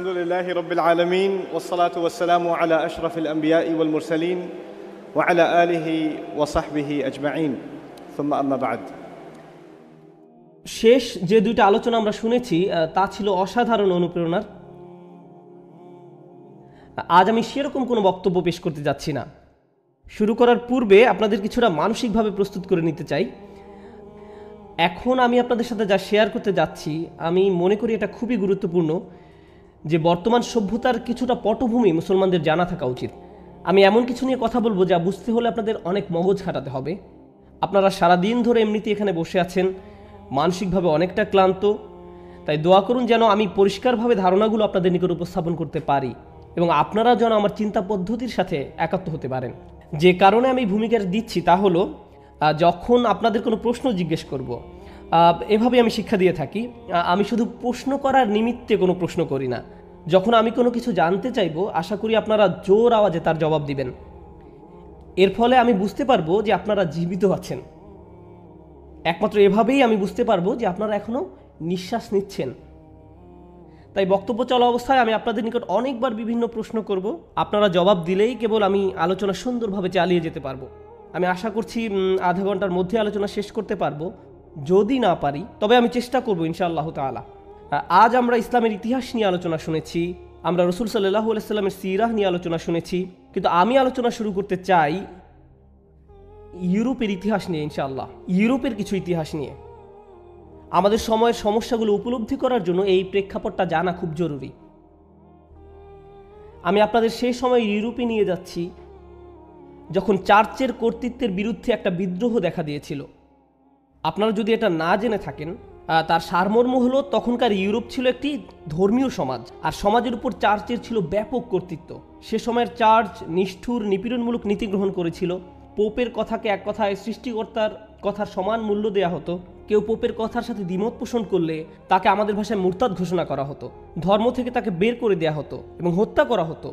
الحمد لله رب العالمين والصلاة والسلام على أشرف الأنبياء والمرسلين وعلى آله وصحبه أجمعين ثم أما بعد শেষ যে দুইটা আলোচনা আমরা শুনেছি তা ছিল অসাধারণ অনুপ্রেরণার। আজ আমি সেরকম কোনো বক্তব্য পেশ করতে যাচ্ছি না। শুরু করার পূর্বে আপনাদের কিছুটা মানসিকভাবে প্রস্তুত করে নিতে চাই। এখন আমি আপনাদের সাথে যা শেয়ার করতে যাচ্ছি আমি মনে করি এটা খুবই গুরুত্বপূর্ণ যে বর্তমান সভ্যতার কিছুটা পটভূমি মুসলমানদের জানা থাকা উচিত। আমি এমন কিছু নিয়ে কথা বলবো যা বুঝতে হলে আপনাদের অনেক মগজ খাটাতে হবে। আপনারা সারাদিন ধরে এমনিতে এখানে বসে আছেন, মানসিকভাবে অনেকটা ক্লান্ত, তাই দোয়া করুন যেন আমি পরিষ্কারভাবে ধারণাগুলো আপনাদের নিকট উপস্থাপন করতে পারি এবং আপনারা যেন আমার চিন্তা পদ্ধতির সাথে একাত্ম হতে পারেন। যে কারণে আমি ভূমিকাটা দিচ্ছি তা হলো যখন আপনাদের কোনো প্রশ্ন জিজ্ঞেস করব, এভাবে আমি শিক্ষা দিয়ে থাকি, আমি শুধু প্রশ্ন করার নিমিত্তে কোনো প্রশ্ন করি না। যখন আমি কোনো কিছু জানতে চাইব আশা করি আপনারা জোর আওয়াজে তার জবাব দিবেন। এর ফলে আমি বুঝতে পারবো যে আপনারা জীবিত আছেন। একমাত্র এভাবেই আমি বুঝতে পারবো যে আপনারা এখনো নিঃশ্বাস নিচ্ছেন। তাই বক্তব্য চলা অবস্থায় আমি আপনাদের নিকট অনেকবার বিভিন্ন প্রশ্ন করব, আপনারা জবাব দিলেই কেবল আমি আলোচনা সুন্দরভাবে চালিয়ে যেতে পারবো। আমি আশা করছি আধা ঘন্টার মধ্যে আলোচনা শেষ করতে পারবো। যদি না পারি তবে আমি চেষ্টা করবো ইনশাআল্লাহ তাআলা। আজ আমরা ইসলামের ইতিহাস নিয়ে আলোচনা শুনেছি, আমরা রসুল সাল্লাল্লাহু আলাইহি সাল্লামের সিরাহ নিয়ে আলোচনা শুনেছি, কিন্তু আমি আলোচনা শুরু করতে চাই ইউরোপের ইতিহাস নিয়ে। ইনশাআল্লাহ ইউরোপের কিছু ইতিহাস নিয়ে আমাদের সময়ের সমস্যাগুলো উপলব্ধি করার জন্য এই প্রেক্ষাপটটা জানা খুব জরুরি। আমি আপনাদের সেই সময় ইউরোপে নিয়ে যাচ্ছি যখন চার্চের কর্তৃত্বের বিরুদ্ধে একটা বিদ্রোহ দেখা দিয়েছিল। আপনারা যদি এটা না জেনে থাকেন, তার সারমর্ম হলো তখনকার ইউরোপ ছিল একটি ধর্মীয় সমাজ, আর সমাজের উপর চার্চের ছিল ব্যাপক কর্তৃত্ব। সে সময়ের চার্চ নিষ্ঠুর নিপীড়নমূলক নীতি গ্রহণ করেছিল। পোপের কথাকে এক কথায় সৃষ্টিকর্তার কথার সমান মূল্য দেয়া হতো। কেউ পোপের কথার সাথে দ্বিমত পোষণ করলে তাকে আমাদের ভাষায় মুরতাদ ঘোষণা করা হতো, ধর্ম থেকে তাকে বের করে দেয়া হতো এবং হত্যা করা হতো।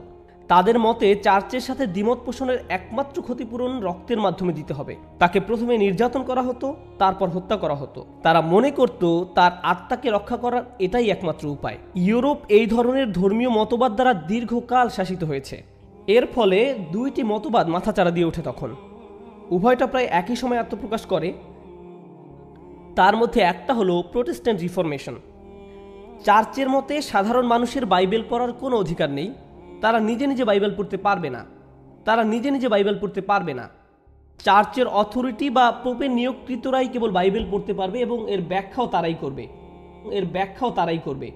তাদের মতে চার্চের সাথে দ্বিমত পোষণের একমাত্র ক্ষতিপূরণ রক্তের মাধ্যমে দিতে হবে। তাকে প্রথমে নির্যাতন করা হতো, তারপর হত্যা করা হতো। তারা মনে করত তার আত্মাকে রক্ষা করার এটাই একমাত্র উপায়। ইউরোপ এই ধরনের ধর্মীয় মতবাদ দ্বারা দীর্ঘকাল শাসিত হয়েছে। এর ফলে দুইটি মতবাদ মাথাচাড়া দিয়ে ওঠে। তখন উভয়টা প্রায় একই সময় আত্মপ্রকাশ করে। তার মধ্যে একটা হলো প্রোটেস্ট্যান্ট রিফরমেশন। চার্চের মতে সাধারণ মানুষের বাইবেল পড়ার কোনো অধিকার নেই, তারা নিজে নিজে বাইবেল পড়তে পারবে না। চার্চের অথরিটি বা পোপের নিয়োগকৃতরাই কেবল বাইবেল পড়তে পারবে এবং এর ব্যাখ্যাও তারাই করবে।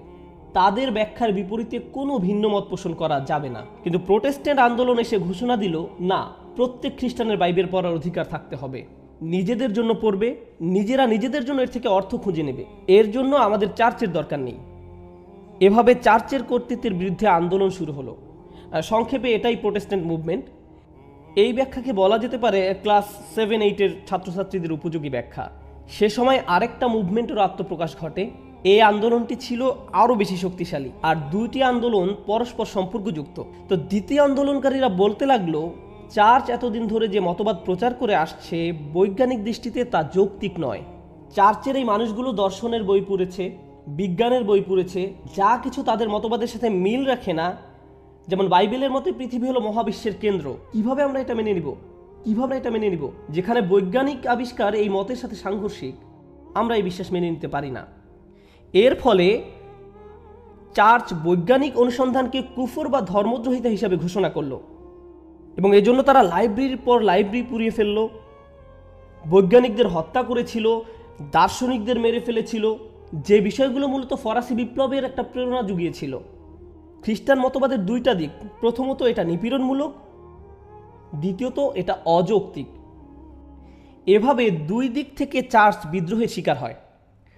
তাদের ব্যাখ্যার বিপরীতে কোনো ভিন্ন মত পোষণ করা যাবে না। কিন্তু প্রোটেস্ট্যান্ট আন্দোলন এসে ঘোষণা দিল, না, প্রত্যেক খ্রিস্টানের বাইবেল পড়ার অধিকার থাকতে হবে। নিজেদের জন্য পড়বে, নিজেরা নিজেদের জন্য এর থেকে অর্থ খুঁজে নেবে, এর জন্য আমাদের চার্চের দরকার নেই। এভাবে চার্চের কর্তৃত্বের বিরুদ্ধে আন্দোলন শুরু হলো। সংক্ষেপে এটাই প্রোটেস্ট্যান্ট মুভমেন্ট। এই ব্যাখ্যাকে বলা যেতে পারে ক্লাস 7-8-এর ছাত্রছাত্রীদের উপযোগী ব্যাখ্যা। সে সময় আরেকটা মুভমেন্টের আত্মপ্রকাশ ঘটে। এই আন্দোলনটি ছিল আরও বেশি শক্তিশালী, আর দুইটি আন্দোলন পরস্পর সম্পর্কযুক্ত। তো দ্বিতীয় আন্দোলনকারীরা বলতে লাগলো, চার্চ এতদিন ধরে যে মতবাদ প্রচার করে আসছে বৈজ্ঞানিক দৃষ্টিতে তা যৌক্তিক নয়। চার্চের এই মানুষগুলো দর্শনের বই পড়েছে, বিজ্ঞানের বই পড়েছে, যা কিছু তাদের মতবাদের সাথে মিল রাখে না। যেমন বাইবেলের মতে পৃথিবী হলো মহাবিশ্বের কেন্দ্র। কিভাবে আমরা এটা মেনে নিব যেখানে বৈজ্ঞানিক আবিষ্কার এই মতের সাথে সাংঘর্ষিক? আমরা এই বিশ্বাস মেনে নিতে পারি না। এর ফলে চার্চ বৈজ্ঞানিক অনুসন্ধানকে কুফর বা ধর্মদ্রোহিতা হিসাবে ঘোষণা করলো এবং এজন্য তারা লাইব্রেরির পর লাইব্রেরি পুড়িয়ে ফেললো, বৈজ্ঞানিকদের হত্যা করেছিল, দার্শনিকদের মেরে ফেলেছিল, যে বিষয়গুলো মূলত ফরাসি বিপ্লবের একটা প্রেরণা জুগিয়েছিল। খ্রিস্টান মতবাদের দুইটা দিক, প্রথমত এটা নিপীড়নমূলক, দ্বিতীয়ত এটা অযৌক্তিক। এভাবে দুই দিক থেকে চার্চ বিদ্রোহের শিকার হয়,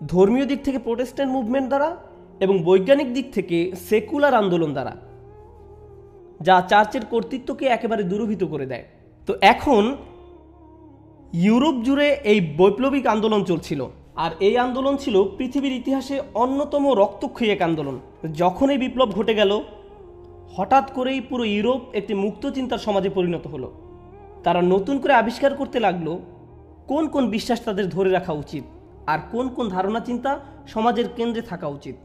ধর্মীয় দিক থেকে প্রোটেস্ট্যান্ট মুভমেন্ট দ্বারা এবং বৈজ্ঞানিক দিক থেকে সেকুলার আন্দোলন দ্বারা, যা চার্চের কর্তৃত্বকে একেবারে দুরূহিত করে দেয়। তো এখন ইউরোপ জুড়ে এই বৈপ্লবিক আন্দোলন চলছিল, আর এই আন্দোলন ছিল পৃথিবীর ইতিহাসে অন্যতম রক্তক্ষয়ী এক আন্দোলন। যখন এই বিপ্লব ঘটে গেল, হঠাৎ করেই পুরো ইউরোপ একটি মুক্ত চিন্তার সমাজে পরিণত হলো। তারা নতুন করে আবিষ্কার করতে লাগলো কোন কোন বিশ্বাস তাদের ধরে রাখা উচিত আর কোন কোন ধারণা চিন্তা সমাজের কেন্দ্রে থাকা উচিত।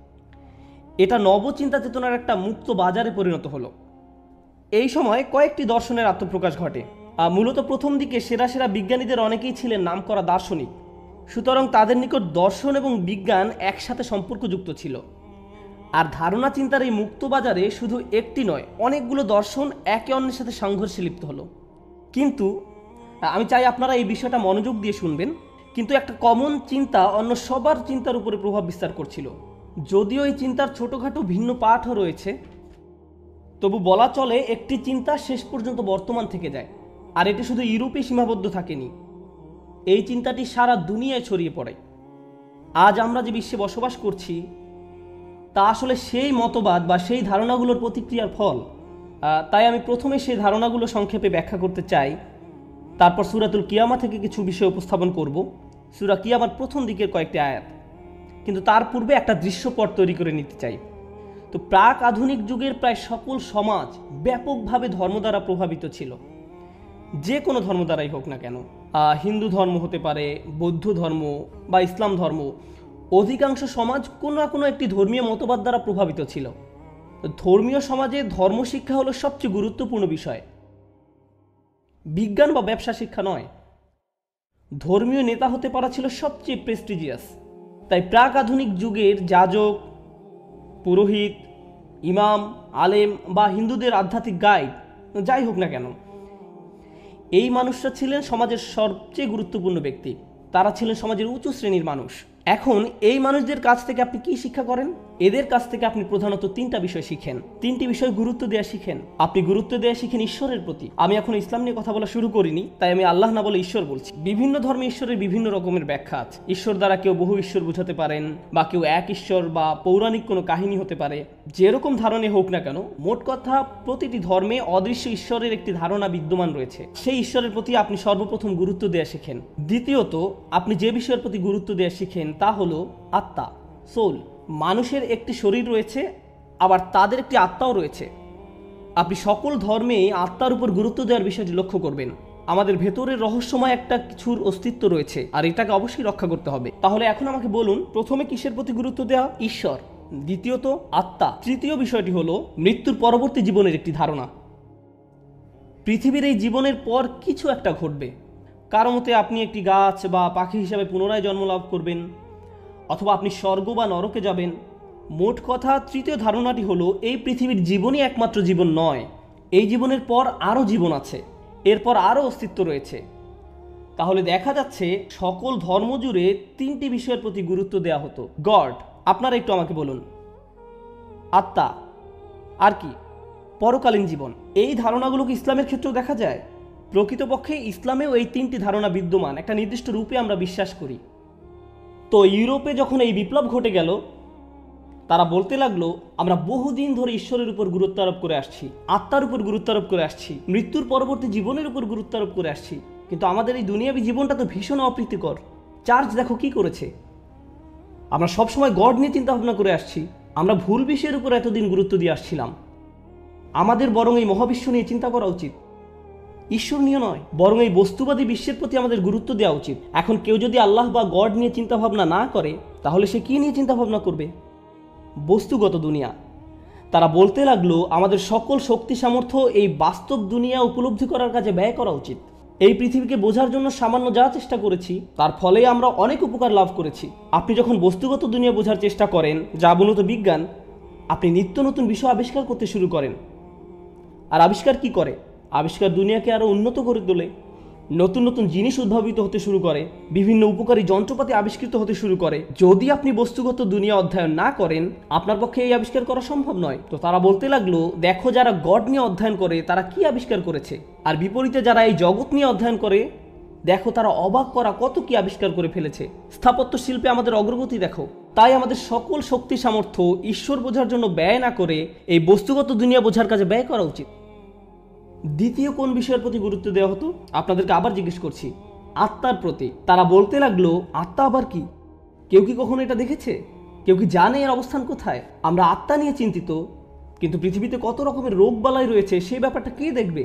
এটা নবচিন্তা চেতনার একটা মুক্ত বাজারে পরিণত হলো। এই সময় কয়েকটি দর্শনের আত্মপ্রকাশ ঘটে। মূলত প্রথম দিকে সেরা সেরা বিজ্ঞানীদের অনেকেই ছিলেন নামকরা দার্শনিক, সুতরাং তাদের নিকট দর্শন এবং বিজ্ঞান একসাথে সম্পর্কযুক্ত ছিল। আর ধারণা চিন্তার এই মুক্ত বাজারে শুধু একটি নয়, অনেকগুলো দর্শন একে অন্যের সাথে সংঘর্ষে লিপ্ত হলো। কিন্তু আমি চাই আপনারা এই বিষয়টা মনোযোগ দিয়ে শুনবেন। কিন্তু একটা কমন চিন্তা অন্য সবার চিন্তার উপরে প্রভাব বিস্তার করছিল। যদিও এই চিন্তার ছোটোখাটো ভিন্ন পাঠও রয়েছে, তবু বলা চলে একটি চিন্তা শেষ পর্যন্ত বর্তমান থেকে যায়। আর এটি শুধু ইউরোপে সীমাবদ্ধ থাকেনি, এই চিন্তাটি সারা দুনিয়ায় ছড়িয়ে পড়ে। আজ আমরা যে বিশ্বে বসবাস করছি তা আসলে সেই মতবাদ বা সেই ধারণাগুলোর প্রতিক্রিয়ার ফল। তাই আমি প্রথমে সেই ধারণাগুলো সংক্ষেপে ব্যাখ্যা করতে চাই, তারপর সূরাতুল কিয়ামা থেকে কিছু বিষয় উপস্থাপন করব, সূরা কিয়ামার প্রথম দিকের কয়েকটি আয়াত। কিন্তু তার পূর্বে একটা দৃশ্যপট তৈরি করে নিতে চাই। তো প্রাক আধুনিক যুগের প্রায় সকল সমাজ ব্যাপকভাবে ধর্ম দ্বারা প্রভাবিত ছিল, যে কোনো ধর্ম দ্বারাই হোক না কেন। হিন্দু ধর্ম হতে পারে, বৌদ্ধ ধর্ম বা ইসলাম ধর্ম। অধিকাংশ সমাজ কোনো না কোনো একটি ধর্মীয় মতবাদ দ্বারা প্রভাবিত ছিল। ধর্মীয় সমাজে ধর্মশিক্ষা হলো সবচেয়ে গুরুত্বপূর্ণ বিষয়, বিজ্ঞান বা ব্যবসা শিক্ষা নয়। ধর্মীয় নেতা হতে পারা ছিল সবচেয়ে প্রেস্টিজিয়াস। তাই প্রাক আধুনিক যুগের যাজক, পুরোহিত, ইমাম, আলেম বা হিন্দুদের আধ্যাত্মিক গাইড যাই হোক না কেন, এই মানুষরা ছিলেন সমাজের সবচেয়ে গুরুত্বপূর্ণ ব্যক্তি। তারা ছিলেন সমাজের উঁচু শ্রেণীর মানুষ। এখন এই মানুষদের কাছ থেকে আপনি কি শিক্ষা করেন? এদের কাছ থেকে আপনি প্রধানত তিনটা বিষয় শিখেন। তিনটি বিষয় গুরুত্ব দেওয়া শিখেন। আপনি গুরুত্ব দেওয়া শিখেন ঈশ্বরের প্রতি। আমি এখন ইসলাম নিয়ে কথা বলা শুরু করিনি, তাই আমি আল্লাহ না বলে ঈশ্বর বলছি। বিভিন্ন ধর্মে ঈশ্বরের বিভিন্ন রকমের ব্যাখ্যা আছে। ঈশ্বর দ্বারা কেউ বহু ঈশ্বর বোঝাতে পারেন, বা কেউ এক ঈশ্বর বা পৌরাণিক কোনো কাহিনী হতে পারে। যেরকম ধারণা হোক না কেন, মোট কথা প্রতিটি ধর্মে অদৃশ্য ঈশ্বরের একটি ধারণা বিদ্যমান রয়েছে। সেই ঈশ্বরের প্রতি আপনি সর্বপ্রথম গুরুত্ব দেওয়া শিখেন। দ্বিতীয়ত, আপনি যে বিষয়ের প্রতি গুরুত্ব দেওয়া শিখেন তা হলো আত্মা, সোল। মানুষের একটি শরীর রয়েছে, আবার তাদের একটি আত্মাও রয়েছে। আপনি সকল ধর্মে আত্মার উপর গুরুত্ব দেওয়ার বিষয়টি লক্ষ্য করবেন। আমাদের ভেতরের রহস্যময় একটা কিছুর অস্তিত্ব রয়েছে, আর এটাকে অবশ্যই রক্ষা করতে হবে। তাহলে এখন আমাকে বলুন, প্রথমে কিসের প্রতি গুরুত্ব দেওয়া? ঈশ্বর। দ্বিতীয়ত আত্মা। তৃতীয় বিষয়টি হলো মৃত্যুর পরবর্তী জীবনের একটি ধারণা। পৃথিবীর এই জীবনের পর কিছু একটা ঘটবে। কারো মতে আপনি একটি গাছ বা পাখি হিসাবে পুনরায় জন্ম লাভ করবেন, অথবা আপনি স্বর্গ বা নরকে যাবেন। মোট কথা, তৃতীয় ধারণাটি হলো এই পৃথিবীর জীবনই একমাত্র জীবন নয়, এই জীবনের পর আরও জীবন আছে, এরপর আরও অস্তিত্ব রয়েছে। তাহলে দেখা যাচ্ছে সকল ধর্ম জুড়ে তিনটি বিষয়ের প্রতি গুরুত্ব দেওয়া হতো। গড, আপনারা একটু আমাকে বলুন। আত্মা, আর কি? পরকালীন জীবন। এই ধারণাগুলোকে ইসলামের ক্ষেত্রেও দেখা যায়। প্রকৃতপক্ষে ইসলামেও এই তিনটি ধারণা বিদ্যমান, একটা নির্দিষ্ট রূপে আমরা বিশ্বাস করি। তো ইউরোপে যখন এই বিপ্লব ঘটে গেল, তারা বলতে লাগলো আমরা বহুদিন ধরে ঈশ্বরের উপর গুরুত্ব আরোপ করে আসছি, আত্মার উপর গুরুত্ব আরোপ করে আসছি, মৃত্যুর পরবর্তী জীবনের উপর গুরুত্ব আরোপ করে আসছি, কিন্তু আমাদের এই দুনিয়াবী জীবনটা তো ভীষণ অপ্রীতিকর। চার্চ দেখো কি করেছে। আমরা সবসময় গড নিয়ে চিন্তা ভাবনা করে আসছি, আমরা ভুল বিষয়ের উপর এতদিন গুরুত্ব দিয়ে আসছিলাম। আমাদের বরং এই মহাবিশ্ব নিয়ে চিন্তা করা উচিত, ঈশ্বর নিয়ে নয়। বরং এই বস্তুবাদী বিশ্বের প্রতি আমাদের গুরুত্ব দেওয়া উচিত। এখন কেউ যদি আল্লাহ বা গড নিয়ে চিন্তা ভাবনা না করে, তাহলে সে কি নিয়ে চিন্তা ভাবনা করবে? বস্তুগত দুনিয়া। তারা বলতে লাগলো আমাদের সকল শক্তি সামর্থ্য এই বাস্তব দুনিয়া উপলব্ধি করার কাজে ব্যয় করা উচিত। এই পৃথিবীকে বোঝার জন্য সামান্য যা চেষ্টা করেছি, তার ফলে আমরা অনেক উপকার লাভ করেছি। আপনি যখন বস্তুগত দুনিয়া বোঝার চেষ্টা করেন, যা মূলত বিজ্ঞান, আপনি নিত্য নতুন বিষয় আবিষ্কার করতে শুরু করেন। আর আবিষ্কার কি করে? আবিষ্কার দুনিয়াকে আরো উন্নত করে তোলে। নতুন নতুন জিনিস উদ্ভাবিত হতে শুরু করে, বিভিন্ন উপকারী যন্ত্রপাতি আবিষ্কৃত হতে শুরু করে। যদি আপনি বস্তুগত দুনিয়া অধ্যয়ন না করেন, আপনার পক্ষে এই আবিষ্কার করা সম্ভব নয়। তো তারা বলতে লাগলো দেখো, যারা গড নিয়ে অধ্যয়ন করে তারা কি আবিষ্কার করেছে, আর বিপরীতে যারা এই জগৎ নিয়ে অধ্যয়ন করে, দেখো তারা অবাক করা কত কি আবিষ্কার করে ফেলেছে। স্থাপত্য শিল্পে আমাদের অগ্রগতি দেখো। তাই আমাদের সকল শক্তি সামর্থ্য ঈশ্বর বোঝার জন্য ব্যয় না করে এই বস্তুগত দুনিয়া বোঝার কাজে ব্যয় করা উচিত। দ্বিতীয় কোন বিষয়ের প্রতি গুরুত্ব দেওয়া হতো? আপনাদেরকে আবার জিজ্ঞেস করছি, আত্মার প্রতি। তারা বলতে লাগলো আত্মা আবার কি? কেউ কি কখনো এটা দেখেছে? কেউ কি জানে এর অবস্থান কোথায়? আমরা আত্মা নিয়ে চিন্তিত, কিন্তু পৃথিবীতে কত রকমের রোগ বালাই রয়েছে সেই ব্যাপারটা কে দেখবে?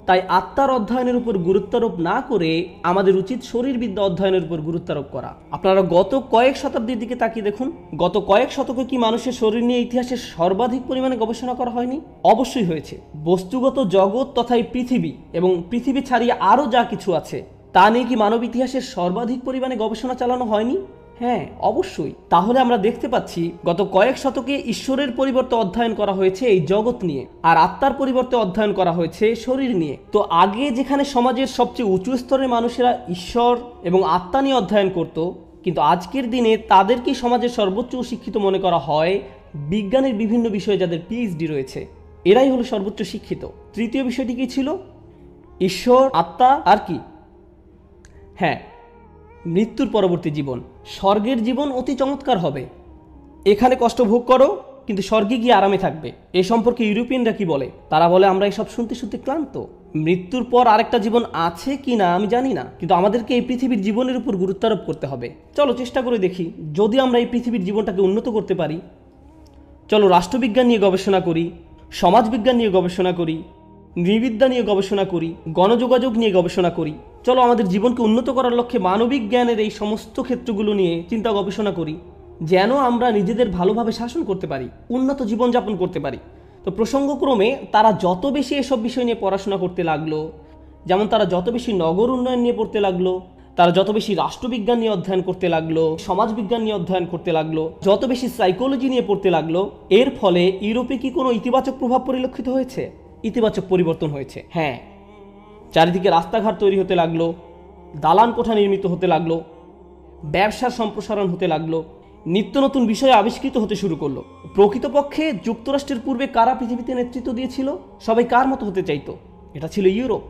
তাই আত্মার অধ্যয়নের উপর গুরুত্বারোপ না করে আমাদের উচিত শরীরবিদ্যা অধ্যয়নের উপর গুরুত্বারোপ করা। আপনারা গত কয়েক শতাব্দীর দিকে তাকিয়ে দেখুন, গত কয়েক শতকে কি মানুষের শরীর নিয়ে ইতিহাসে সর্বাধিক পরিমাণে গবেষণা করা হয়নি? অবশ্যই হয়েছে। বস্তুগত জগৎ তথা এই পৃথিবী এবং পৃথিবী ছাড়িয়ে আরও যা কিছু আছে তা নিয়ে কি মানব ইতিহাসের সর্বাধিক পরিমাণে গবেষণা চালানো হয়নি? হ্যাঁ, অবশ্যই। তাহলে আমরা দেখতে পাচ্ছি গত কয়েক শতকে ঈশ্বরের পরিবর্তে অধ্যয়ন করা হয়েছে এই জগৎ নিয়ে, আর আত্মার পরিবর্তে অধ্যয়ন করা হয়েছে শরীর নিয়ে। তো আগে যেখানে সমাজের সবচেয়ে উঁচু স্তরের মানুষেরা ঈশ্বর এবং আত্মা নিয়ে অধ্যয়ন করত, কিন্তু আজকের দিনে তাদেরকেই সমাজের সর্বোচ্চ শিক্ষিত মনে করা হয় বিজ্ঞানের বিভিন্ন বিষয়ে যাদের পিএইচডি রয়েছে, এরাই হলো সর্বোচ্চ শিক্ষিত। তৃতীয় বিষয়টি কি ছিল? ঈশ্বর, আত্মা, আর কি? হ্যাঁ, মৃত্যুর পরবর্তী জীবন। স্বর্গের জীবন অতি চমৎকার হবে, এখানে কষ্ট ভোগ করো কিন্তু স্বর্গে গিয়ে আরামে থাকবে। এ সম্পর্কে ইউরোপিয়ানরা কি বলে? তারা বলে আমরা এসব শুনতে শুনতে ক্লান্ত। মৃত্যুর পর আরেকটা জীবন আছে কি না আমি জানি না, কিন্তু আমাদেরকে এই পৃথিবীর জীবনের উপর গুরুত্বারোপ করতে হবে। চলো চেষ্টা করে দেখি যদি আমরা এই পৃথিবীর জীবনটাকে উন্নত করতে পারি। চলো রাষ্ট্রবিজ্ঞান নিয়ে গবেষণা করি, সমাজবিজ্ঞান নিয়ে গবেষণা করি, নৃবিদ্যা নিয়ে গবেষণা করি, গণযোগাযোগ নিয়ে গবেষণা করি। চলো আমাদের জীবনকে উন্নত করার লক্ষ্যে মানবিক জ্ঞানের এই সমস্ত ক্ষেত্রগুলো নিয়ে চিন্তা গবেষণা করি, যেন আমরা নিজেদের ভালোভাবে শাসন করতে পারি, উন্নত জীবনযাপন করতে পারি। তো প্রসঙ্গক্রমে তারা যত বেশি এসব বিষয় নিয়ে পড়াশোনা করতে লাগলো, যেমন তারা যত বেশি নগর উন্নয়ন নিয়ে পড়তে লাগলো, তারা যত বেশি রাষ্ট্রবিজ্ঞান নিয়ে অধ্যয়ন করতে লাগলো, সমাজবিজ্ঞান নিয়ে অধ্যয়ন করতে লাগলো, যত বেশি সাইকোলজি নিয়ে পড়তে লাগলো, এর ফলে ইউরোপে কি কোনো ইতিবাচক প্রভাব পরিলক্ষিত হয়েছে? ইতিবাচক পরিবর্তন হয়েছে। হ্যাঁ, চারিদিকে রাস্তাঘাট তৈরি হতে লাগলো, দালান কোঠা নির্মিত হতে লাগলো, ব্যবসার সম্প্রসারণ হতে লাগলো, নিত্য নতুন বিষয় আবিষ্কৃত হতে শুরু করলো। প্রকৃতপক্ষে যুক্তরাষ্ট্রের পূর্বে কারা পৃথিবীতে নেতৃত্ব দিয়েছিল? সবাই কার মতো হতে চাইতো? এটা ছিল ইউরোপ।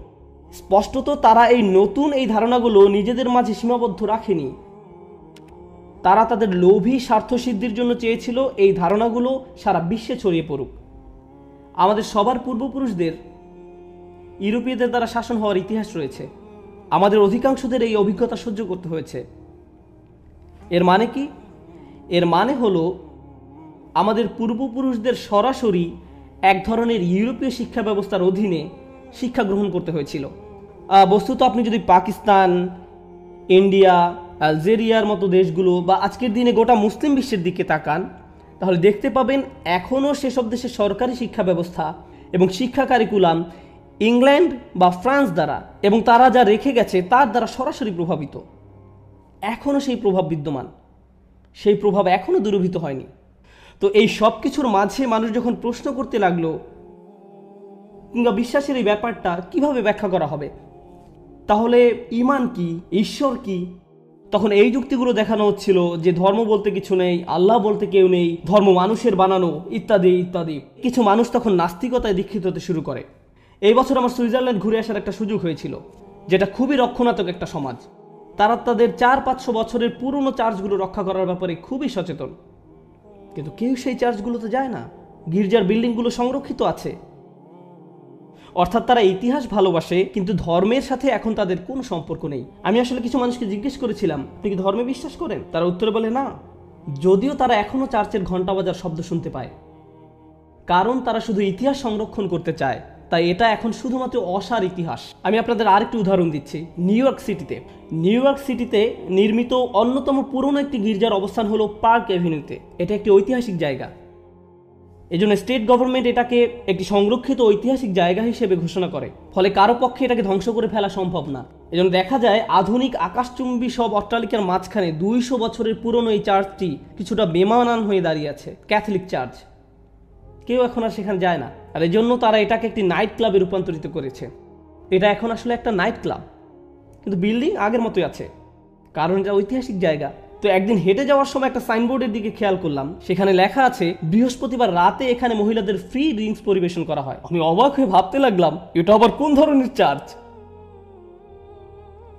স্পষ্টত তারা এই নতুন এই ধারণাগুলো নিজেদের মাঝে সীমাবদ্ধ রাখেনি, তারা তাদের লোভী স্বার্থসিদ্ধির জন্য চেয়েছিল এই ধারণাগুলো সারা বিশ্বে ছড়িয়ে পড়ুক। আমাদের সবার পূর্বপুরুষদের ইউরোপীয়দের দ্বারা শাসন হওয়ার ইতিহাস রয়েছে, আমাদের অধিকাংশদের এই অভিজ্ঞতা সহ্য করতে হয়েছে। এর মানে কি? এর মানে হলো আমাদের পূর্বপুরুষদের সরাসরি এক ধরনের ইউরোপীয় শিক্ষা ব্যবস্থার অধীনে শিক্ষা গ্রহণ করতে হয়েছিল। বস্তুত আপনি যদি পাকিস্তান, ইন্ডিয়া, আলজেরিয়ার মতো দেশগুলো বা আজকের দিনে গোটা মুসলিম বিশ্বের দিকে তাকান, তাহলে দেখতে পাবেন এখনও সেসব দেশের সরকারি শিক্ষা ব্যবস্থা এবং শিক্ষা কারিকুলাম ইংল্যান্ড বা ফ্রান্স দ্বারা এবং তারা যা রেখে গেছে তার দ্বারা সরাসরি প্রভাবিত। এখনও সেই প্রভাব বিদ্যমান, সেই প্রভাব এখনও দূরীভূত হয়নি। তো এই সব কিছুর মাঝে মানুষ যখন প্রশ্ন করতে লাগলো কিংবা বিশ্বাসের এই ব্যাপারটা কিভাবে ব্যাখ্যা করা হবে, তাহলে ঈমান কি, ঈশ্বর কি, তখন এই যুক্তিগুলো দেখানো হচ্ছিল যে ধর্ম বলতে কিছু নেই, আল্লাহ বলতে কেউ নেই, ধর্ম মানুষের বানানো, ইত্যাদি ইত্যাদি। কিছু মানুষ তখন নাস্তিকতায় দীক্ষিত হতে শুরু করে। এই বছর আমার সুইজারল্যান্ড ঘুরে আসার একটা সুযোগ হয়েছিল, যেটা খুবই রক্ষণাত্মক একটা সমাজ। তারা তাদের 400-500 বছরের পুরনো চার্চগুলো রক্ষা করার ব্যাপারে খুবই সচেতন, কিন্তু কেউ সেই চার্চগুলোতে যায় না। গির্জার বিল্ডিংগুলো সংরক্ষিত আছে, অর্থাৎ তারা ইতিহাস ভালোবাসে কিন্তু ধর্মের সাথে এখন তাদের কোনো সম্পর্ক নেই। আমি আসলে কিছু মানুষকে জিজ্ঞেস করেছিলাম, আপনি কি ধর্মে বিশ্বাস করেন? তারা উত্তরে বলে না, যদিও তারা এখনও চার্চের ঘন্টা বাজার শব্দ শুনতে পায়, কারণ তারা শুধু ইতিহাস সংরক্ষণ করতে চায়। তাই এটা এখন শুধুমাত্র অসার ইতিহাস। আমি আপনাদের আরেকটি উদাহরণ দিচ্ছি। নিউ ইয়র্ক সিটিতে নির্মিত অন্যতম পুরনো একটি গির্জার অবস্থান হলো পার্ক অ্যাভিনিউতে। এটা একটি ঐতিহাসিক জায়গা, এজন্য স্টেট গভর্নমেন্ট এটাকে একটি সংরক্ষিত ঐতিহাসিক জায়গা হিসেবে ঘোষণা করে, ফলে কারো পক্ষে এটাকে ধ্বংস করে ফেলা সম্ভব না। এজন্য দেখা যায় আধুনিক আকাশচুম্বী সব অট্টালিকার মাঝখানে 200 বছরের পুরনো এই চার্চটি কিছুটা বেমানান হয়ে দাঁড়িয়ে আছে, ক্যাথলিক চার্চ। কেউ এখন আর সেখানে যায় না, আর এই জন্য তারা এটাকে একটি নাইট ক্লাবে রূপান্তরিত করেছে। এটা এখন আসলে একটা নাইট ক্লাব, কিন্তু বিল্ডিং আগের মতোই আছে, কারণ এটা ঐতিহাসিক জায়গা। তো একদিন হেঁটে যাওয়ার সময় একটা সাইনবোর্ডের দিকে খেয়াল করলাম, সেখানে লেখা আছে বৃহস্পতিবার রাতে এখানে মহিলাদের ফ্রি ড্রিঙ্কস পরিবেশন করা হয়। আমি অবাক হয়ে ভাবতে লাগলাম, এটা আবার কোন ধরনের চার্চ?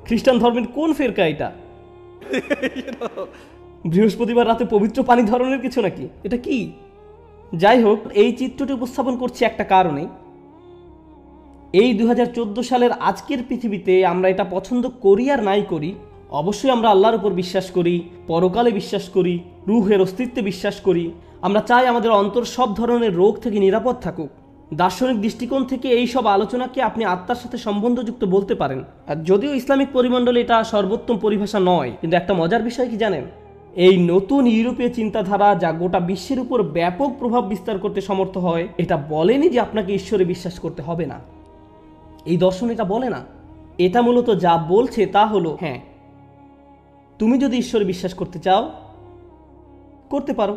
খ্রিস্টান ধর্মের কোন ফেরকা এটা? বৃহস্পতিবার রাতে পবিত্র পানি ধরনের কিছু নাকি? এটা কি? যাই হোক, এই চিত্রটি উপস্থাপন করছি একটা কারণে। এই 2014 সালের আজকের পৃথিবীতে আমরা এটা পছন্দ করি আর নাই করি, অবশ্যই আমরা আল্লাহর উপর বিশ্বাস করি, পরকালে বিশ্বাস করি, রূহের অস্তিত্বে বিশ্বাস করি। আমরা চাই আমাদের অন্তর সব ধরনের রোগ থেকে নিরাপদ থাকুক, দার্শনিক দৃষ্টিকোণ থেকে এই সব আলোচনাকে আপনি আত্মার সাথে সম্বন্ধযুক্ত বলতে পারেন। আর যদিও ইসলামিক পরিমণ্ডলে এটা সর্বোত্তম পরিভাষা নয়, কিন্তু একটা মজার বিষয় কি জানেন, এই নতুন ইউরোপীয় চিন্তাধারা যা গোটা বিশ্বের উপর ব্যাপক প্রভাব বিস্তার করতে সমর্থ হয়, এটা বলেনি যে আপনাকে ঈশ্বরে বিশ্বাস করতে হবে না। এই দর্শন এটা বলে না। এটা মূলত যা বলছে তা হলো, হ্যাঁ, তুমি যদি ঈশ্বরে বিশ্বাস করতে চাও করতে পারো।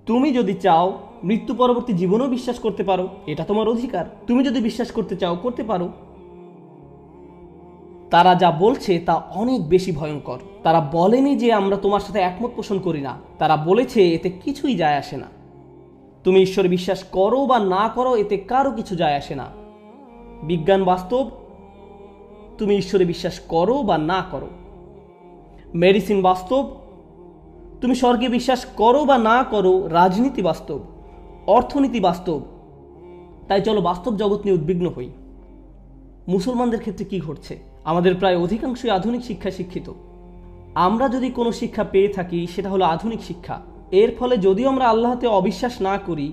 তুমি যদি চাও মৃত্যু পরবর্তী জীবনেও বিশ্বাস করতে পারো, এটা তোমার অধিকার। তুমি যদি বিশ্বাস করতে চাও করতে পারো। তারা যা বলছে তা অনেক বেশি ভয়ঙ্কর। তারা বলেনি যে আমরা তোমার সাথে একমত পোষণ করি না, তারা বলেছে এতে কিছুই যায় আসে না। তুমি ঈশ্বরে বিশ্বাস করো বা না করো, এতে কারো কিছু যায় আসে না। বিজ্ঞান বাস্তব, তুমি ঈশ্বরে বিশ্বাস করো বা না করো। মেডিসিন বাস্তব, তুমি স্বর্গে বিশ্বাস করো বা না করো। রাজনীতি বাস্তব, অর্থনীতি বাস্তব। তাই চলো বাস্তব জগৎ নিয়ে উদ্বিগ্ন হই। মুসলমানদের ক্ষেত্রে কি ঘটছে? আমাদের প্রায় অধিকাংশই আধুনিক শিক্ষায় শিক্ষিত। আমরা যদি কোনো শিক্ষা পেয়ে থাকি সেটা হলো আধুনিক শিক্ষা। এর ফলে যদিও আমরা আল্লাহতে অবিশ্বাস না করি,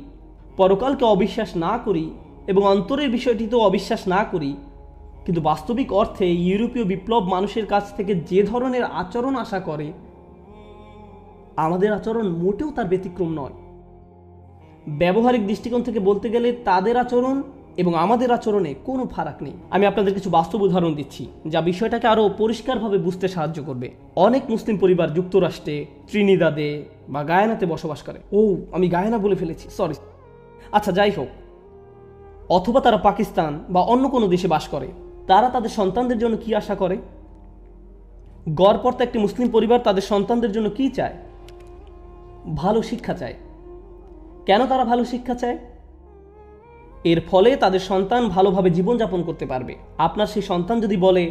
পরকালকে অবিশ্বাস না করি এবং অন্তরের বিষয়টিতেও অবিশ্বাস না করি, কিন্তু বাস্তবিক অর্থে ইউরোপীয় বিপ্লব মানুষের কাছ থেকে যে ধরনের আচরণ আশা করে, আমাদের আচরণ মোটেও তার ব্যতিক্রম নয়। ব্যবহারিক দৃষ্টিকোণ থেকে বলতে গেলে তাদের আচরণ এবং আমাদের আচরণে কোনো ফারাক নেই। আমি আপনাদের কিছু বাস্তব উদাহরণ দিচ্ছি যা বিষয়টাকে আরও পরিষ্কারভাবে বুঝতে সাহায্য করবে। অনেক মুসলিম পরিবার যুক্তরাষ্ট্রে, ত্রিনিদাদে বা গায়ানাতে বসবাস করে। আমি গায়ানা বলে ফেলেছি, সরি। আচ্ছা, যাই হোক, অথবা তারা পাকিস্তান বা অন্য কোনো দেশে বাস করে। তারা তাদের সন্তানদের জন্য কি আশা করে? গড়পড়তা একটি মুসলিম পরিবার তাদের সন্তানদের জন্য কি চায়? ভালো শিক্ষা চায়। কেন তারা ভালো শিক্ষা চায়? এর ফলে তাদের সন্তান ভালোভাবে জীবনযাপন করতে পারবে। আপনার সেই সন্তান যদি বলে,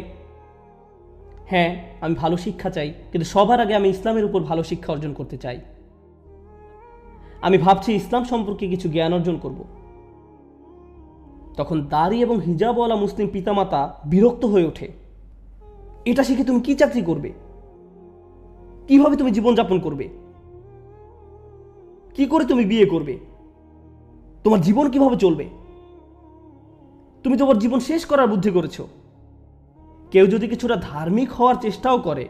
হ্যাঁ আমি ভালো শিক্ষা চাই, কিন্তু সবার আগে আমি ইসলামের উপর ভালো শিক্ষা অর্জন করতে চাই, আমি ভাবছি ইসলাম সম্পর্কে কিছু জ্ঞান অর্জন করব, তখন দাড়ি এবং হিজাবওয়ালা মুসলিম পিতামাতা বিরক্ত হয়ে ওঠে। এটা শিখে তুমি কি চাকরি করবে? কিভাবে তুমি জীবনযাপন করবে? কি করে তুমি বিয়ে করবে? তোমার জীবন কিভাবে চলবে? তুমি তোমার জীবন শেষ করার বুদ্ধি করেছ। কেউ যদি কিছুটা ধার্মিক হওয়ার চেষ্টাও করে,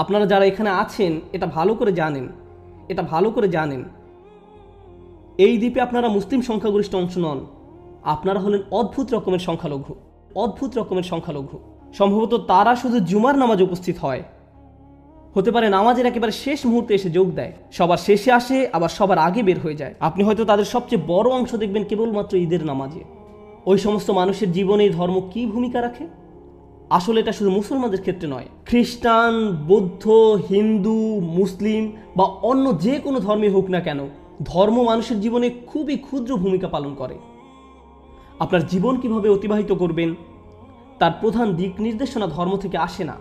আপনারা যারা এখানে আছেন এটা ভালো করে জানেন, এই দ্বীপে আপনারা মুসলিম সংখ্যাগরিষ্ঠ অংশ নন। আপনারা হলেন অদ্ভুত রকমের সংখ্যালঘু। সম্ভবত তারা শুধু জুমার নামাজে উপস্থিত হয়, হতে পারে নামাজের একেবারে শেষ মুহূর্তে এসে যোগ দেয়, সবার শেষে আসে আবার সবার আগে বের হয়ে যায়। আপনি হয়তো তাদের সবচেয়ে বড় অংশ দেখবেন কেবলমাত্র ঈদের নামাজে। ওই সমস্ত মানুষের জীবনে ধর্ম কি ভূমিকা রাখে? আসলে এটা শুধু মুসলমানদের ক্ষেত্রে নয়, খ্রিস্টান, বৌদ্ধ, হিন্দু, মুসলিম বা অন্য যে কোনো ধর্মে হোক না কেন, ধর্ম মানুষের জীবনে খুবই ক্ষুদ্র ভূমিকা পালন করে। আপনার জীবন কিভাবে অতিবাহিত করবেন তার প্রধান দিক নির্দেশনা ধর্ম থেকে আসে না।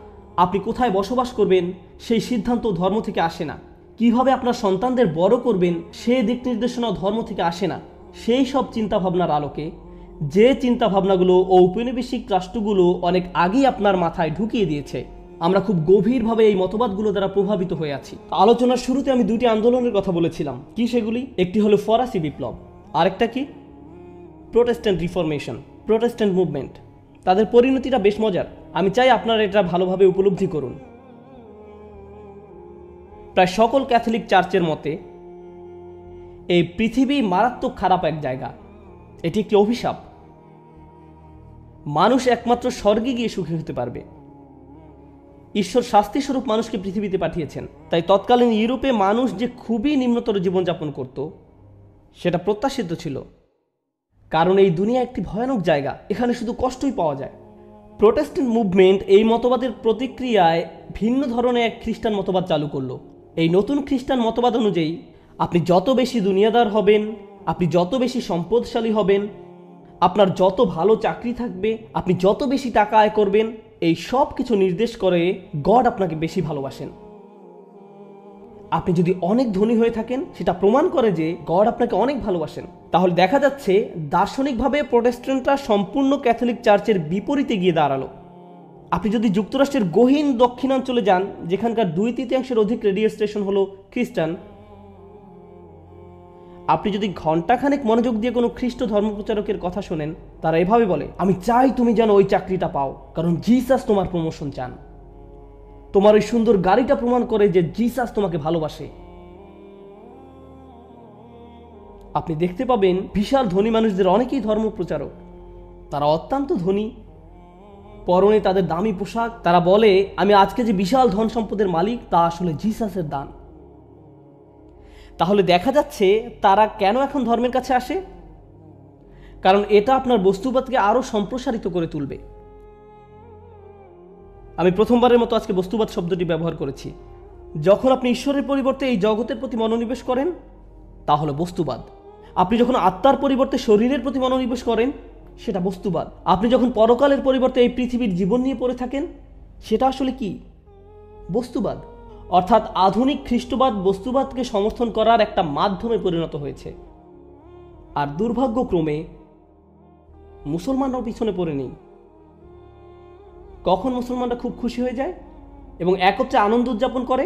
আপনি কোথায় বসবাস করবেন সেই সিদ্ধান্ত ধর্ম থেকে আসে না। কিভাবে আপনার সন্তানদের বড় করবেন সেই দিক নির্দেশনা ধর্ম থেকে আসে না। সেই সব চিন্তাভাবনার আলোকে, যে চিন্তাভাবনাগুলো ঔপনিবেশিক রাষ্ট্রগুলো অনেক আগেই আপনার মাথায় ঢুকিয়ে দিয়েছে, আমরা খুব গভীরভাবে এই মতবাদগুলো দ্বারা প্রভাবিত হয়ে আছি। আলোচনার শুরুতে আমি দুটি আন্দোলনের কথা বলেছিলাম। কি সেগুলি? একটি হলো ফরাসি বিপ্লব, আরেকটা কি? Protestant reformation, Protestant movement. তাদের পরিণতিটা বেশ মজার। আমি চাই আপনারা এটা ভালোভাবে উপলব্ধি করুন। প্রায় সকল ক্যাথলিক চার্চের মতে এই পৃথিবী মারাত্মক খারাপ এক জায়গা, এটি একটি অভিশাপ। মানুষ একমাত্র স্বর্গে গিয়ে সুখী হতে পারবে। ঈশ্বর শাস্তি স্বরূপ মানুষকে পৃথিবীতে পাঠিয়েছেন। তাই তৎকালীন ইউরোপে মানুষ যে খুবই নিম্নতর জীবনযাপন করত সেটা প্রত্যাশিত ছিল, কারণ এই দুনিয়া একটি ভয়ানক জায়গা, এখানে শুধু কষ্টই পাওয়া যায়। প্রোটেস্ট্যান্ট মুভমেন্ট এই মতবাদের প্রতিক্রিয়ায় ভিন্ন ধরনের এক খ্রিস্টান মতবাদ চালু করলো। এই নতুন খ্রিস্টান মতবাদ অনুযায়ী আপনি যত বেশি দুনিয়াদার হবেন, আপনি যত বেশি সম্পদশালী হবেন, আপনার যত ভালো চাকরি থাকবে, আপনি যত বেশি টাকা আয় করবেন, এই সব কিছু নির্দেশ করে গড আপনাকে বেশি ভালোবাসেন। আপনি যদি অনেক ধনী হয়ে থাকেন, সেটা প্রমাণ করে যে গড আপনাকে অনেক ভালোবাসেন। তাহলে দেখা যাচ্ছে দার্শনিকভাবে প্রোটেস্ট্যান্টরা সম্পূর্ণ ক্যাথলিক চার্চের বিপরীতে গিয়ে দাঁড়ালো। আপনি যদি যুক্তরাষ্ট্রের গহীন দক্ষিণাঞ্চলে যান, যেখানকার 2/3 অধিক রেডিও স্টেশন হলো খ্রিস্টান, আপনি যদি ঘন্টাখানেক মনোযোগ দিয়ে কোনো খ্রিস্ট ধর্মপ্রচারকের কথা শোনেন, তারা এভাবে বলে, আমি চাই তুমি যেন ওই চাকরিটা পাও, কারণ জিসাস তোমার প্রমোশন চান। তোমার ওই সুন্দর গাড়িটা প্রমাণ করে যে জিসাস তোমাকে ভালোবাসে। আপনি দেখতে পাবেন বিশাল ধনী মানুষদের অনেকেই ধর্মপ্রচারক। তারা অত্যন্ত ধনী, পরনে তাদের দামি পোশাক। তারা বলে, আমি আজকে যে বিশাল ধন সম্পদের মালিক তা আসলে জিসাসের দান। তাহলে দেখা যাচ্ছে তারা কেন এখন ধর্মের কাছে আসে? কারণ এটা আপনার বস্তুবাদকে আরো সম্প্রসারিত করে তুলবে। আমি প্রথমবারের মতো আজকে বস্তুবাদ শব্দটি ব্যবহার করেছি। যখন আপনি ঈশ্বরের পরিবর্তে এই জগতের প্রতি মনোনিবেশ করেন, তা হলো বস্তুবাদ। আপনি যখন আত্মার পরিবর্তে শরীরের প্রতি মনোনিবেশ করেন, সেটা বস্তুবাদ। আপনি যখন পরকালের পরিবর্তে এই পৃথিবীর জীবন নিয়ে পড়ে থাকেন, সেটা আসলে কি? বস্তুবাদ। অর্থাৎ আধুনিক খ্রিস্টবাদ বস্তুবাদকে সমর্থন করার একটা মাধ্যমে পরিণত হয়েছে। আর দুর্ভাগ্যক্রমে মুসলমানরাও পিছনে পড়ে নেই। কখন মুসলমানরা খুব খুশি হয়ে যায় এবং একত্রে আনন্দ উদযাপন করে,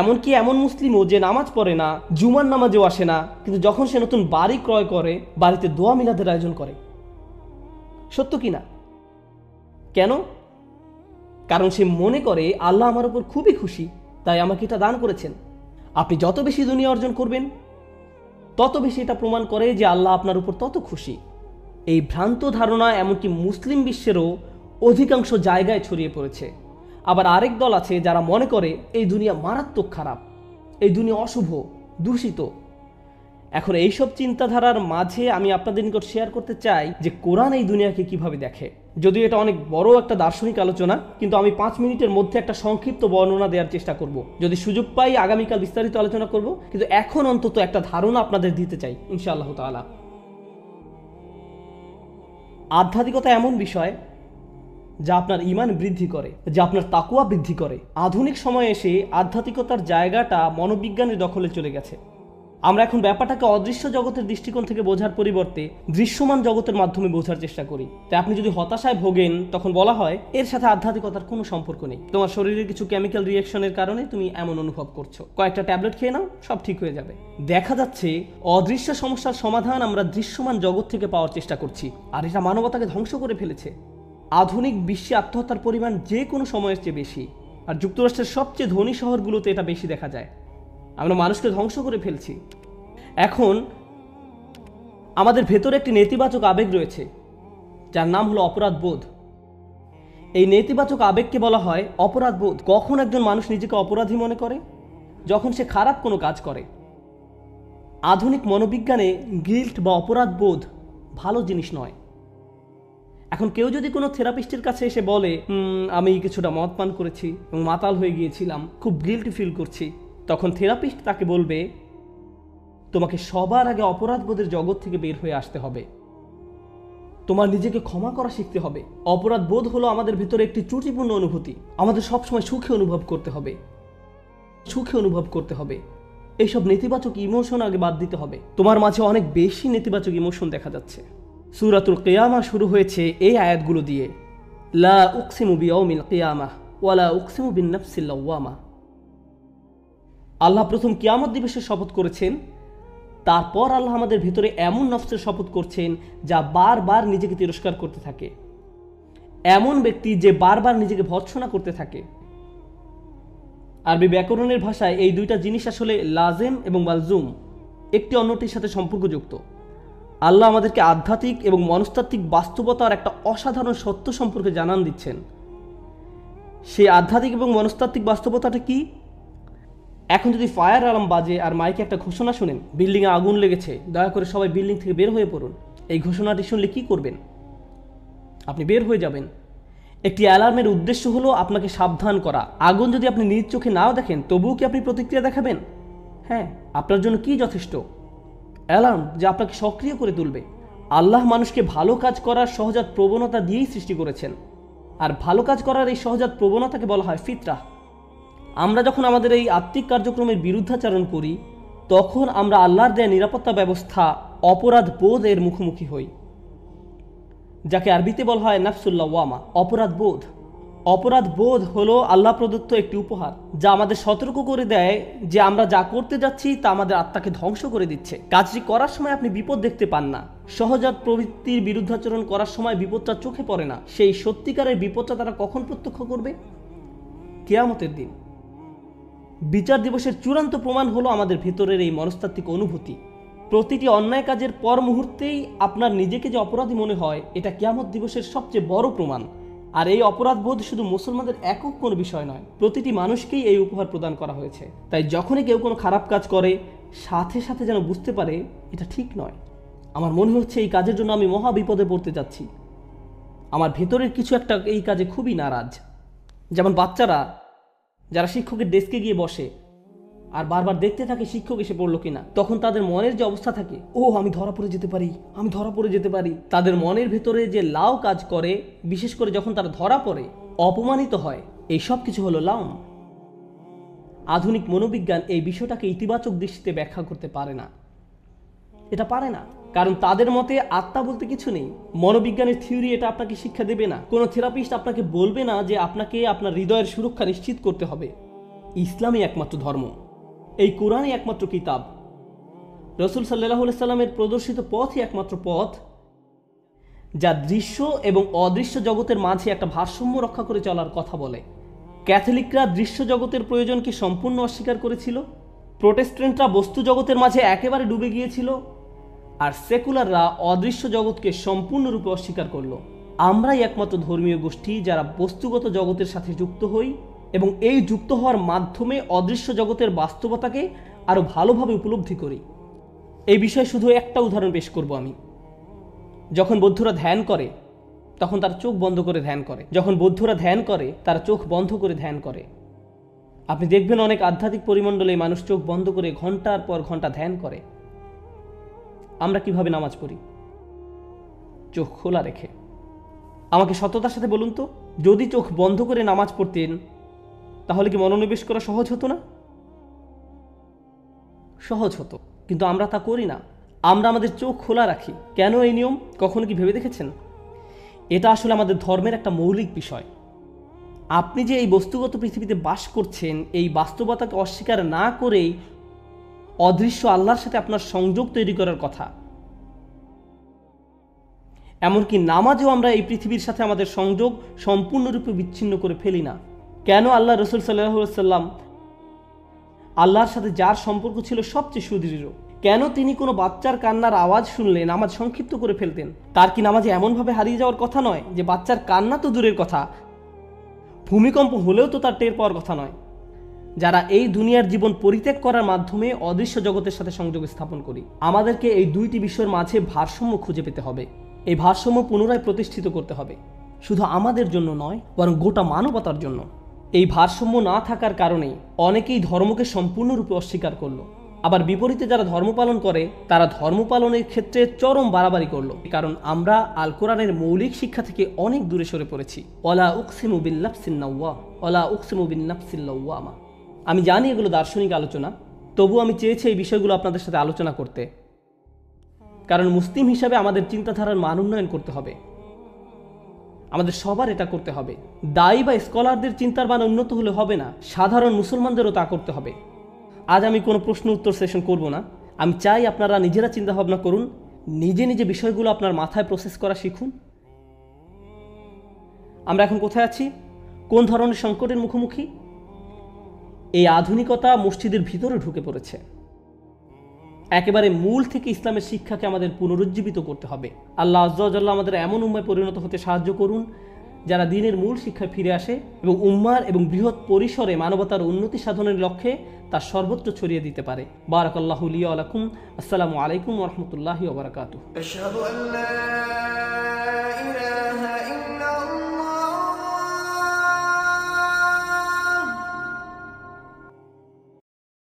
এমনকি এমন মুসলিমও যে নামাজ পড়ে না, জুমার নামাজেও আসে না, কিন্তু যখন সে নতুন বাড়ি ক্রয় করে, বাড়িতে দোয়া মিলাদের আয়োজন করে। সত্য কি না? কেন? কারণ সে মনে করে আল্লাহ আমার উপর খুবই খুশি, তাই আমাকে এটা দান করেছেন। আপনি যত বেশি দুনিয়া অর্জন করবেন, তত বেশি এটা প্রমাণ করে যে আল্লাহ আপনার উপর তত খুশি। এই ভ্রান্ত ধারণা এমনকি মুসলিম বিশ্বেরও অধিকাংশ জায়গায় ছড়িয়ে পড়েছে। আবার আরেক দল আছে যারা মনে করে এই দুনিয়া মারাত্মক খারাপ, এই দুনিয়া অশুভ, দূষিত। এখন এইসব চিন্তাধারার মাঝে আমি আপনাদের নিকট শেয়ার করতে চাই যে কোরআন এই দুনিয়াকে কিভাবে দেখে। যদিও এটা অনেক বড় একটা দার্শনিক আলোচনা, কিন্তু আমি 5 মিনিটের মধ্যে একটা সংক্ষিপ্ত বর্ণনা দেওয়ার চেষ্টা করব। যদি সুযোগ পাই আগামীকাল বিস্তারিত আলোচনা করব, কিন্তু এখন অন্তত একটা ধারণা আপনাদের দিতে চাই ইনশাআল্লাহ তাআলা। আধ্যাত্মিকতা এমন বিষয় যা আপনার ঈমান বৃদ্ধি করে, যা আপনার তাকওয়া বৃদ্ধি করে। আধুনিক সময়ে এসে আধ্যাত্মিকতার জায়গাটা মনোবিজ্ঞানের দখলে চলে গেছে। আমরা এখন ব্যাপারটাকে অদৃশ্য জগতের দৃষ্টিকোণ থেকে বোঝার পরিবর্তে দৃশ্যমান জগতের মাধ্যমে বোঝার চেষ্টা করি। তাই আপনি যদি হতাশায় ভোগেন, তখন বলা হয় এর সাথে আধ্যাত্মিকতার কোনো সম্পর্ক নেই। তোমার শরীরের কিছু কেমিক্যাল রিঅ্যাকশনের কারণে তুমি এমন অনুভব করছো, কয়েকটা ট্যাবলেট খেয়ে নাও, সব ঠিক হয়ে যাবে। দেখা যাচ্ছে অদৃশ্য সমস্যার সমাধান আমরা দৃশ্যমান জগৎ থেকে পাওয়ার চেষ্টা করছি, আর এটা মানবতাকে ধ্বংস করে ফেলেছে। আধুনিক বিশ্বে আত্মহত্যার পরিমাণ যে কোনো সময়ের চেয়ে বেশি, আর যুক্তরাষ্ট্রের সবচেয়ে ধনী শহরগুলোতে এটা বেশি দেখা যায়। আমরা মানুষকে ধ্বংস করে ফেলছি। এখন আমাদের ভেতরে একটি নেতিবাচক আবেগ রয়েছে, যার নাম হলো অপরাধ বোধ। এই নেতিবাচক আবেগকে বলা হয় অপরাধ বোধ। কখন একজন মানুষ নিজেকে অপরাধী মনে করে? যখন সে খারাপ কোনো কাজ করে। আধুনিক মনোবিজ্ঞানে গিল্ট বা অপরাধ বোধ ভালো জিনিস নয়। এখন কেউ যদি কোনো থেরাপিস্টের কাছে এসে বলে, আমি কিছুটা মদ পান করেছি এবং মাতাল হয়ে গিয়েছিলাম, খুব গিল্টি ফিল করছি, তখন থেরাপিস্ট তাকে বলবে, তোমাকে সবার আগে অপরাধ বোধের জগৎ থেকে বের হয়ে আসতে হবে। তোমার নিজেকে ক্ষমা করা শিখতে হবে। অপরাধ বোধ হলো আমাদের ভিতরে একটি ত্রুটিপূর্ণ অনুভূতি। আমাদের সবসময় সুখে অনুভব করতে হবে, সুখে অনুভব করতে হবে। এইসব নেতিবাচক ইমোশন আগে বাদ দিতে হবে। তোমার মাঝে অনেক বেশি নেতিবাচক ইমোশন দেখা যাচ্ছে। সূরাতুল কিয়ামা শুরু হয়েছে এই আয়াতগুলো দিয়ে, লা উকসিমু বিয়াউমিল কিয়ামাহ ওয়া লা উকসিমু বিন-নাফসিল লাওয়ামা। আল্লাহ প্রথম কিয়ামত দিবসের শপথ করেছেন, তারপর আল্লাহ আমাদের ভিতরে এমন নফসের শপথ করছেন যা বারবার নিজেকে তিরস্কার করতে থাকে, এমন ব্যক্তি যে বারবার নিজেকে ভর্ৎসনা করতে থাকে। আরবি ব্যাকরণের ভাষায় এই দুইটা জিনিস আসলে লাজেম এবং মালজুম, একটি অন্যটির সাথে সম্পর্কযুক্ত। আল্লাহ আমাদেরকে আধ্যাত্মিক এবং মনস্তাত্ত্বিক বাস্তবতার একটা অসাধারণ সত্য সম্পর্কে জানান দিচ্ছেন। সেই আধ্যাত্মিক এবং মনস্তাত্ত্বিক বাস্তবতাটা কি? এখন যদি ফায়ার অ্যালার্ম বাজে আর মাইকে একটা ঘোষণা শুনেন, বিল্ডিংয়ে আগুন লেগেছে, দয়া করে সবাই বিল্ডিং থেকে বের হয়ে পড়ুন, এই ঘোষণাটি শুনলে কি করবেন? আপনি বের হয়ে যাবেন। একটি অ্যালার্মের উদ্দেশ্য হলো আপনাকে সাবধান করা। আগুন যদি আপনি নিজ চোখে নাও দেখেন, তবুও কি আপনি প্রতিক্রিয়া দেখাবেন? হ্যাঁ, আপনার জন্য কি যথেষ্ট? অ্যালার্ম যা আপনাকে সক্রিয় করে তুলবে। আল্লাহ মানুষকে ভালো কাজ করার সহজাত প্রবণতা দিয়েই সৃষ্টি করেছেন, আর ভালো কাজ করার এই সহজাত প্রবণতাকে বলা হয় ফিতরাহ। আমরা যখন আমাদের এই আত্মিক কার্যক্রমের বিরুদ্ধাচরণ করি, তখন আমরা আল্লাহর দেয়া নিরাপত্তা ব্যবস্থা অপরাধ বোধ এর মুখোমুখি হই, যাকে আরবিতে বলা হয় নাফসুল লাওয়ামা, অপরাধ বোধ। অপরাধ বোধ হলো আল্লাহ প্রদত্ত একটি উপহার, যা আমাদের সতর্ক করে দেয় যে আমরা যা করতে যাচ্ছি তা আমাদের আত্মাকে ধ্বংস করে দিচ্ছে। কাজটি করার সময় আপনি বিপদ দেখতে পান না, সহজাত প্রবৃত্তির বিরুদ্ধাচরণ করার সময় বিপদটা চোখে পড়ে না। সেই সত্যিকারের বিপদটা তারা কখন প্রত্যক্ষ করবে? কিয়ামতের দিন। বিচার দিবসের চূড়ান্ত প্রমাণ হলো আমাদের ভেতরের এই মনস্তাত্ত্বিক অনুভূতি। প্রতিটি অন্যায় কাজের পর মুহূর্তেই আপনার নিজেকে যে অপরাধী মনে হয়, এটা কিয়ামত দিবসের সবচেয়ে বড় প্রমাণ। আর এই অপরাধ বোধ শুধু মুসলমানদের একক কোনো বিষয় নয়, প্রতিটি মানুষকেই এই উপহার প্রদান করা হয়েছে। তাই যখনই কেউ কোনো খারাপ কাজ করে, সাথে সাথে যেন বুঝতে পারে এটা ঠিক নয়। আমার মনে হচ্ছে এই কাজের জন্য আমি মহা বিপদে পড়তে যাচ্ছি। আমার ভেতরের কিছু একটা এই কাজে খুবই নারাজ। যেমন বাচ্চারা যারা শিক্ষকের ডেস্কে গিয়ে বসে আর বারবার দেখতে থাকে শিক্ষক এসে পড়লো কিনা, তখন তাদের মনের যে অবস্থা থাকে, ও আমি ধরা পড়ে যেতে পারি, আমি ধরা পড়ে যেতে পারি। তাদের মনের ভেতরে যে লাউ কাজ করে, বিশেষ করে যখন তারা ধরা পড়ে, অপমানিত হয়, এই সব কিছু হলো লাউম। আধুনিক মনোবিজ্ঞান এই বিষয়টাকে ইতিবাচক দৃষ্টিতে ব্যাখ্যা করতে পারে না। এটা পারে না, কারণ তাদের মতে আত্মা বলতে কিছু নেই। মনোবিজ্ঞানের থিওরি এটা আপনাকে শিক্ষা দেবে না। কোনো থেরাপিস্ট আপনাকে বলবে না যে আপনাকে আপনার হৃদয়ের সুরক্ষা নিশ্চিত করতে হবে। ইসলামই একমাত্র ধর্ম, এই কোরআনই একমাত্র কিতাব, রাসূল সাল্লাল্লাহু আলাইহি সাল্লামের প্রদর্শিত পথই একমাত্র পথ, যা দৃশ্য এবং অদৃশ্য জগতের মাঝে একটা ভারসাম্য রক্ষা করে চলার কথা বলে। ক্যাথলিকরা দৃশ্য জগতের প্রয়োজনকে সম্পূর্ণ অস্বীকার করেছিল, প্রোটেস্ট্যান্টরা বস্তু জগতের মাঝে একেবারে ডুবে গিয়েছিল, আর সেকুলাররা অদৃশ্য জগৎকে সম্পূর্ণরূপে অস্বীকার করল। আমরাই একমাত্র ধর্মীয় গোষ্ঠী যারা বস্তুগত জগতের সাথে যুক্ত হই এবং এই যুক্ত হওয়ার মাধ্যমে অদৃশ্য জগতের বাস্তবতাকে আরো ভালোভাবে উপলব্ধি করি। এই বিষয়ে শুধু একটা উদাহরণ পেশ করব আমি। যখন বৌদ্ধরা ধ্যান করে তখন তারা চোখ বন্ধ করে ধ্যান করে। যখন বৌদ্ধরা ধ্যান করে তারা চোখ বন্ধ করে ধ্যান করে। আপনি দেখবেন অনেক আধ্যাত্মিক পরিমণ্ডলে মানুষ চোখ বন্ধ করে ঘন্টার পর ঘন্টা ধ্যান করে। আমরা কিভাবে নামাজ পড়ি? চোখ খোলা রেখে। আমাকে সততার সাথে বলুন তো, যদি চোখ বন্ধ করে নামাজ পড়তেন তাহলে কি মনোনিবেশ করা সহজ হতো না? সহজ হতো, কিন্তু আমরা তা করি না। আমরা আমাদের চোখ খোলা রাখি। কেন এই নিয়ম কখনো কি ভেবে দেখেছেন? এটা আসলে আমাদের ধর্মের একটা মৌলিক বিষয়। আপনি যে এই বস্তুগত পৃথিবীতে বাস করছেন, এই বাস্তবতাকে অস্বীকার না করেই অদৃশ্য আল্লাহর সাথে আপনার সংযোগ তৈরি করার কথা। এমনকি নামাজেও আমরা এই পৃথিবীর সাথে আমাদের সংযোগ সম্পূর্ণরূপে বিচ্ছিন্ন করে ফেলি না। কেন আল্লাহ রাসূল সাল্লাল্লাহু আলাইহি সাল্লাম আল্লাহর সাথে যার সম্পর্ক ছিল সবচেয়ে সুদৃঢ়, কেন তিনি কোনো বাচ্চার কান্নার আওয়াজ শুনলে নামাজ সংক্ষিপ্ত করে ফেলতেন? তার কি নামাজে এমনভাবে হারিয়ে যাওয়ার কথা নয় যে বাচ্চার কান্না তো দূরের কথা, ভূমিকম্প হলেও তো তার টের পাওয়ার কথা নয়? যারা এই দুনিয়ার জীবন পরিত্যাগ করার মাধ্যমে অদৃশ্য জগতের সাথে সংযোগ স্থাপন করি, আমাদেরকে এই দুইটি বিষয়ের মাঝে ভারসাম্য খুঁজে পেতে হবে। এই ভারসাম্য পুনরায় প্রতিষ্ঠিত করতে হবে, শুধু আমাদের জন্য নয়, বরং গোটা মানবতার জন্য। এই ভারসাম্য না থাকার কারণেই অনেকেই ধর্মকে সম্পূর্ণরূপে অস্বীকার করলো। আবার বিপরীতে যারা ধর্ম পালন করে তারা ধর্ম পালনের ক্ষেত্রে চরম বাড়াবাড়ি করলো, কারণ আমরা আল কোরআনের মৌলিক শিক্ষা থেকে অনেক দূরে সরে পড়েছি। ওয়ালা উকসিমু বিন-নাফসিন নাওয়া, ওয়ালা উকসিমু বিন-নাফসিল লাওয়ামা। আমি জানি এগুলো দার্শনিক আলোচনা, তবু আমি চেয়েছি এই বিষয়গুলো আপনাদের সাথে আলোচনা করতে, কারণ মুসলিম হিসাবে আমাদের চিন্তাধারার মান উন্নয়ন করতে হবে। আমাদের সবার এটা করতে হবে। দায়ী বা স্কলারদের চিন্তার মান উন্নত হলে হবে না, সাধারণ মুসলমানদেরও তা করতে হবে। আজ আমি কোনো প্রশ্ন উত্তর সেশন করব না। আমি চাই আপনারা নিজেরা চিন্তা ভাবনা করুন, নিজে নিজে বিষয়গুলো আপনার মাথায় প্রসেস করা শিখুন। আমরা এখন কোথায় আছি? কোন ধরনের সংকটের মুখোমুখি? এই আধুনিকতা মসজিদের ভিতরে ঢুকে পড়েছে। একেবারে মূল থেকে ইসলামের শিক্ষাকে আমাদের পুনরুজ্জীবিত করতে হবে। আল্লাহ আযজা ওয়া জাল্লা আমাদের এমন উম্মায় পরিণত হতে সাহায্য করুন যারা দ্বীনের মূল শিক্ষায় ফিরে আসে এবং উম্মার এবং বৃহৎ পরিসরে মানবতার উন্নতি সাধনের লক্ষ্যে তা সর্বত্র ছড়িয়ে দিতে পারে। বারাকাল্লাহু লি ওয়া লাকুম। আসসালামু আলাইকুম ওয়া রাহমাতুল্লাহি ওয়া বারাকাতুহু।